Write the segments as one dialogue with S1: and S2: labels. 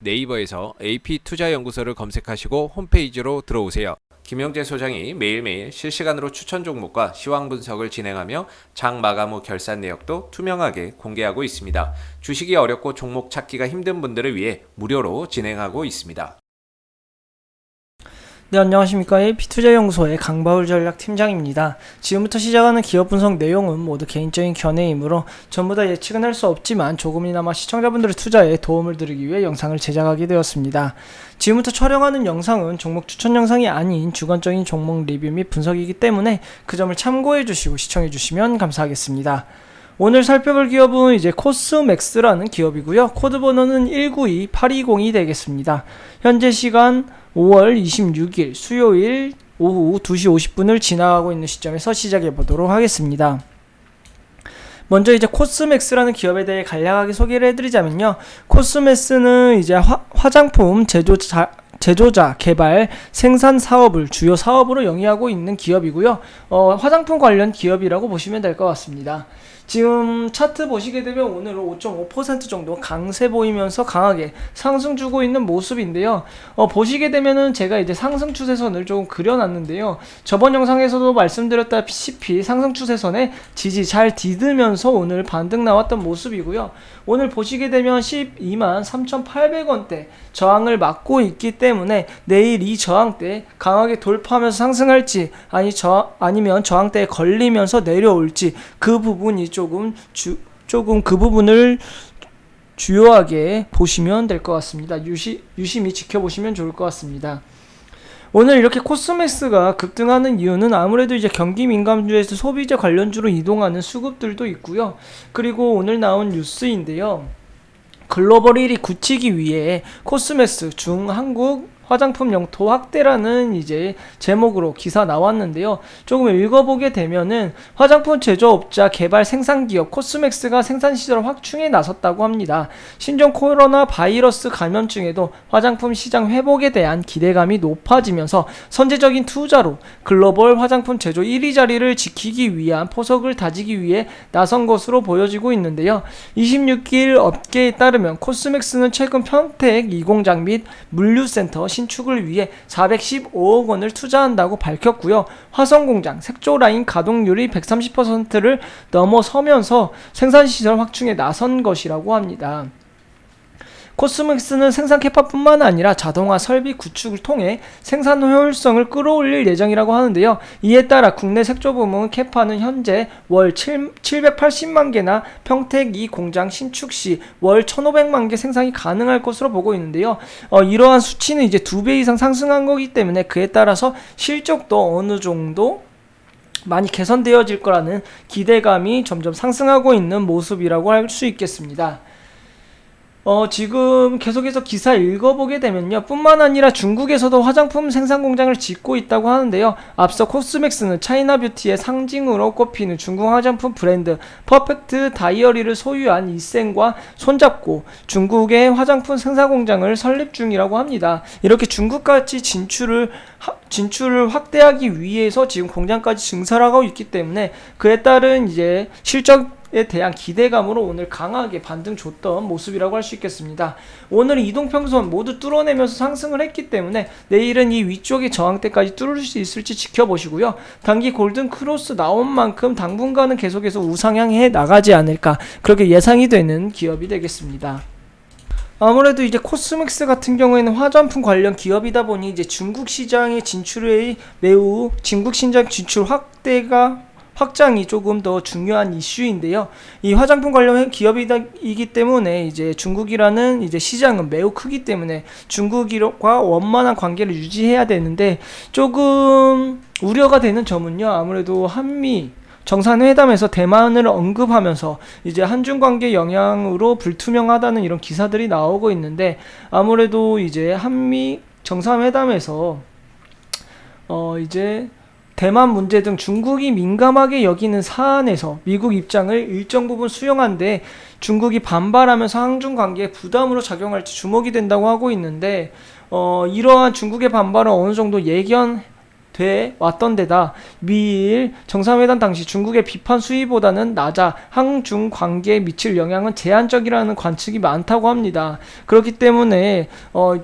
S1: 네이버에서 AP투자연구소를 검색하시고 홈페이지로 들어오세요. 김영재 소장이 매일매일 실시간으로 추천 종목과 시황 분석을 진행하며 장 마감 후 결산 내역도 투명하게 공개하고 있습니다. 주식이 어렵고 종목 찾기가 힘든 분들을 위해 무료로 진행하고 있습니다.
S2: 네, 안녕하십니까. AP투자연구소의 강바울 전략팀장입니다. 지금부터 시작하는 기업 분석 내용은 모두 개인적인 견해이므로 전부 다 예측은 할 수 없지만 조금이나마 시청자분들의 투자에 도움을 드리기 위해 영상을 제작하게 되었습니다. 지금부터 촬영하는 영상은 종목 추천 영상이 아닌 주관적인 종목 리뷰 및 분석이기 때문에 그 점을 참고해 주시고 시청해 주시면 감사하겠습니다. 오늘 살펴볼 기업은 이제 코스맥스라는 기업이고요. 코드 번호는 192820이 되겠습니다. 현재 시간 5월 26일 수요일 오후 2시 50분을 지나가고 있는 시점에서 시작해 보도록 하겠습니다. 먼저 이제 코스맥스라는 기업에 대해 간략하게 소개를 해드리자면요. 코스맥스는 이제 화장품 제조자, 개발, 생산 사업을 주요 사업으로 영위하고 있는 기업이고요. 화장품 관련 기업이라고 보시면 될 것 같습니다. 지금 차트 보시게 되면 오늘은 5.5% 정도 강세 보이면서 강하게 상승 주고 있는 모습인데요. 보시게 되면은 제가 이제 상승 추세선을 조금 그려놨는데요. 저번 영상에서도 말씀드렸다시피 상승 추세선에 지지 잘 디디면서 오늘 반등 나왔던 모습이고요. 오늘 보시게 되면 12만 3,800원대 저항을 막고 있기 때문에 내일 이 저항대 강하게 돌파하면서 상승할지 아니면 저항대에 걸리면서 내려올지 그 부분이 조금 그 부분을 주요하게 보시면 될 것 같습니다. 유심히 지켜보시면 좋을 것 같습니다. 오늘 이렇게 코스맥스가 급등하는 이유는 아무래도 이제 경기 민감주에서 소비재 관련주로 이동하는 수급들도 있고요. 그리고 오늘 나온 뉴스인데요. 글로벌 1위 굳히기 위해 코스맥스 중한국 화장품 영토 확대라는 이제 제목으로 기사 나왔는데요. 조금 읽어보게 되면은 화장품 제조업자 개발 생산기업 코스맥스가 생산시설 확충에 나섰다고 합니다. 신종 코로나 바이러스 감염증에도 화장품 시장 회복에 대한 기대감이 높아지면서 선제적인 투자로 글로벌 화장품 제조 1위 자리를 지키기 위한 포석을 다지기 위해 나선 것으로 보여지고 있는데요. 26일 업계에 따르면 코스맥스는 최근 평택 2공장 및 물류센터 신축을 위해 415억 원을 투자한다고 밝혔고요. 화성공장 색조라인 가동률이 130%를 넘어서면서 생산시설 확충에 나선 것이라고 합니다. 코스맥스는 생산 캐파뿐만 아니라 자동화 설비 구축을 통해 생산 효율성을 끌어올릴 예정이라고 하는데요. 이에 따라 국내 색조 부문 캐파는 현재 월 780만 개나 평택 2 공장 신축 시 월 1,500만 개 생산이 가능할 것으로 보고 있는데요. 이러한 수치는 이제 2배 이상 상승한 거기 때문에 그에 따라서 실적도 어느 정도 많이 개선되어질 거라는 기대감이 점점 상승하고 있는 모습이라고 할 수 있겠습니다. 지금 계속해서 기사 읽어보게 되면요. 뿐만 아니라 중국에서도 화장품 생산 공장을 짓고 있다고 하는데요. 앞서 코스맥스는 차이나 뷰티의 상징으로 꼽히는 중국 화장품 브랜드 퍼펙트 다이어리를 소유한 이센과 손잡고 중국의 화장품 생산 공장을 설립 중이라고 합니다. 이렇게 중국까지 진출을 확대하기 위해서 지금 공장까지 증설하고 있기 때문에 그에 따른 이제 실적에 대한 기대감으로 오늘 강하게 반등 줬던 모습이라고 할 수 있겠습니다. 오늘 이동평선 모두 뚫어내면서 상승을 했기 때문에 내일은 이 위쪽의 저항대까지 뚫을 수 있을지 지켜보시고요. 단기 골든 크로스 나온 만큼 당분간은 계속해서 우상향해 나가지 않을까 그렇게 예상이 되는 기업이 되겠습니다. 아무래도 이제 코스맥스 같은 경우에는 화장품 관련 기업이다 보니 이제 중국 시장의 진출이 매우 중국 시장 진출 확장이 조금 더 중요한 이슈인데요. 이 화장품 관련 기업이기 때문에 이제 중국이라는 이제 시장은 매우 크기 때문에 중국과 원만한 관계를 유지해야 되는데 조금 우려가 되는 점은요. 아무래도 한미 정상회담에서 대만을 언급하면서 이제 한중 관계 영향으로 불투명하다는 이런 기사들이 나오고 있는데 아무래도 이제 한미 정상회담에서 이제 대만 문제 등 중국이 민감하게 여기는 사안에서 미국 입장을 일정 부분 수용한데 중국이 반발하면서 한중 관계에 부담으로 작용할지 주목이 된다고 하고 있는데 이러한 중국의 반발은 어느 정도 돼 왔던 데다 미일 정상회담 당시 중국의 비판 수위보다는 낮아 한중 관계에 미칠 영향은 제한적이라는 관측이 많다고 합니다. 그렇기 때문에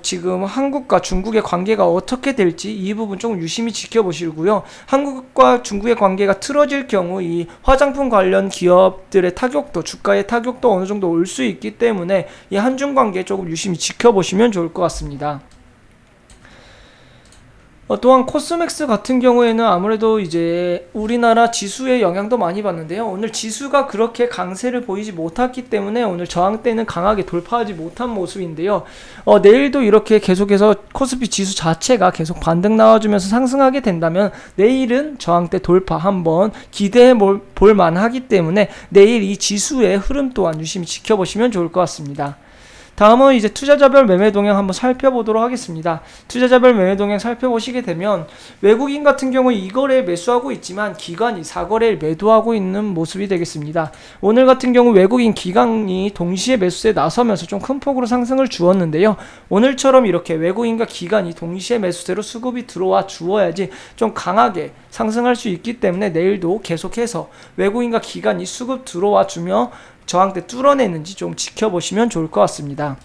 S2: 지금 한국과 중국의 관계가 어떻게 될지 이 부분 조금 유심히 지켜보시고요. 한국과 중국의 관계가 틀어질 경우 이 화장품 관련 기업들의 타격도, 주가의 타격도 어느 정도 올 수 있기 때문에 이 한중 관계 조금 유심히 지켜보시면 좋을 것 같습니다. 또한 코스맥스 같은 경우에는 아무래도 이제 우리나라 지수의 영향도 많이 받는데요. 오늘 지수가 그렇게 강세를 보이지 못했기 때문에 오늘 저항대는 강하게 돌파하지 못한 모습인데요. 내일도 이렇게 계속해서 코스피 지수 자체가 계속 반등 나와주면서 상승하게 된다면 내일은 저항대 돌파 한번 기대해 볼 만하기 때문에 내일 이 지수의 흐름 또한 유심히 지켜보시면 좋을 것 같습니다. 다음은 이제 투자자별 매매 동향 한번 살펴보도록 하겠습니다. 투자자별 매매 동향 살펴보시게 되면 외국인 같은 경우 이 거래에 매수하고 있지만 기관이 4거래를 매도하고 있는 모습이 되겠습니다. 오늘 같은 경우 외국인 기관이 동시에 매수세에 나서면서 좀 큰 폭으로 상승을 주었는데요. 오늘처럼 이렇게 외국인과 기관이 동시에 매수세로 수급이 들어와 주어야지 좀 강하게 상승할 수 있기 때문에 내일도 계속해서 외국인과 기관이 수급 들어와 주며 저항대 뚫어내는지 좀 지켜보시면 좋을 것 같습니다.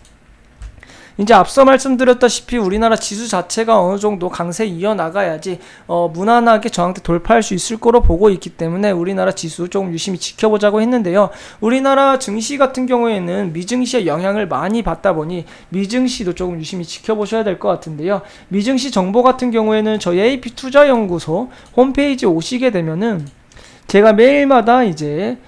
S2: 이제 앞서 말씀드렸다시피 우리나라 지수 자체가 어느 정도 강세 이어나가야지 무난하게 저항대 돌파할 수 있을 거로 보고 있기 때문에 우리나라 지수 조금 유심히 지켜보자고 했는데요. 우리나라 증시 같은 경우에는 미증시의 영향을 많이 받다 보니 미증시도 조금 유심히 지켜보셔야 될 것 같은데요. 미증시 정보 같은 경우에는 저희 AP투자연구소 홈페이지 오시게 되면은 제가 매일마다 이제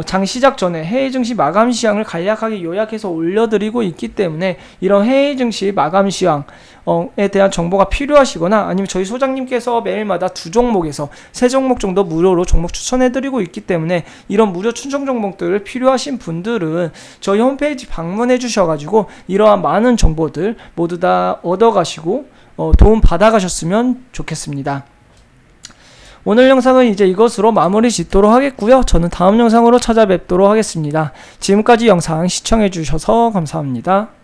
S2: 장 시작 전에 해외 증시 마감 시황을 간략하게 요약해서 올려드리고 있기 때문에 이런 해외 증시 마감 시황에 대한 정보가 필요하시거나 아니면 저희 소장님께서 매일마다 2종목에서 3종목 정도 무료로 종목 추천해드리고 있기 때문에 이런 무료 추천 종목들을 필요하신 분들은 저희 홈페이지 방문해 주셔가지고 이러한 많은 정보들 모두 다 얻어가시고 도움 받아가셨으면 좋겠습니다. 오늘 영상은 이제 이것으로 마무리 짓도록 하겠고요. 저는 다음 영상으로 찾아뵙도록 하겠습니다. 지금까지 영상 시청해 주셔서 감사합니다.